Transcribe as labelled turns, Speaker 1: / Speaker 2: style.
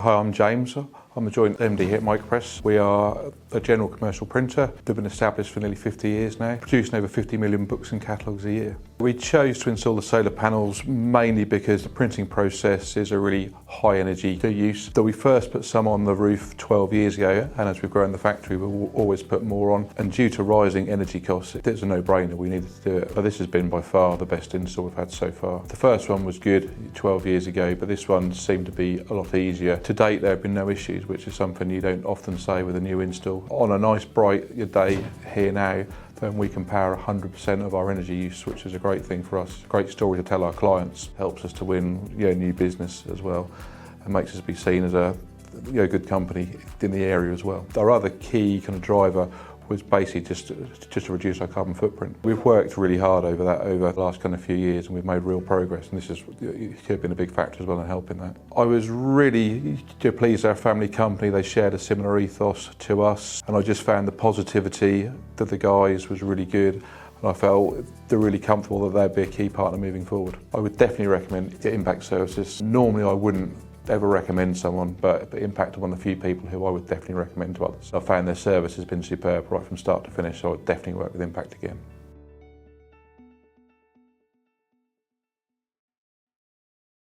Speaker 1: Hi, I'm James. I'm the joint MD here at Micropress. We are a general commercial printer. We've been established for nearly 50 years now, producing over 50 million books and catalogues a year. We chose to install the solar panels mainly because the printing process is a really high energy use. So we first put some on the roof 12 years ago, and as we've grown the factory, we'll always put more on. And due to rising energy costs, it's a no-brainer. We needed to do it. But this has been by far the best install we've had so far. The first one was good 12 years ago, but this one seemed to be a lot easier. To date, there have been no issues, which is something you don't often say with a new install. On a nice bright day here now, then we can power 100% of our energy use, which is a great thing for us. Great story to tell our clients. Helps us to win new business as well, and makes us be seen as a good company in the area as well. Our other key kind of driver was basically just to reduce our carbon footprint. We've worked really hard over the last kind of few years, and we've made real progress, and this has been a big factor as well in helping that. I was really pleased our family company, they shared a similar ethos to us, and I just found the positivity that the guys was really good, and I felt they're really comfortable that they'd be a key partner moving forward. I would definitely recommend Impact Services. Normally I wouldn't ever recommend someone, but Impact are one of the few people who I would definitely recommend to others. I found their service has been superb right from start to finish, so I would definitely work with Impact again.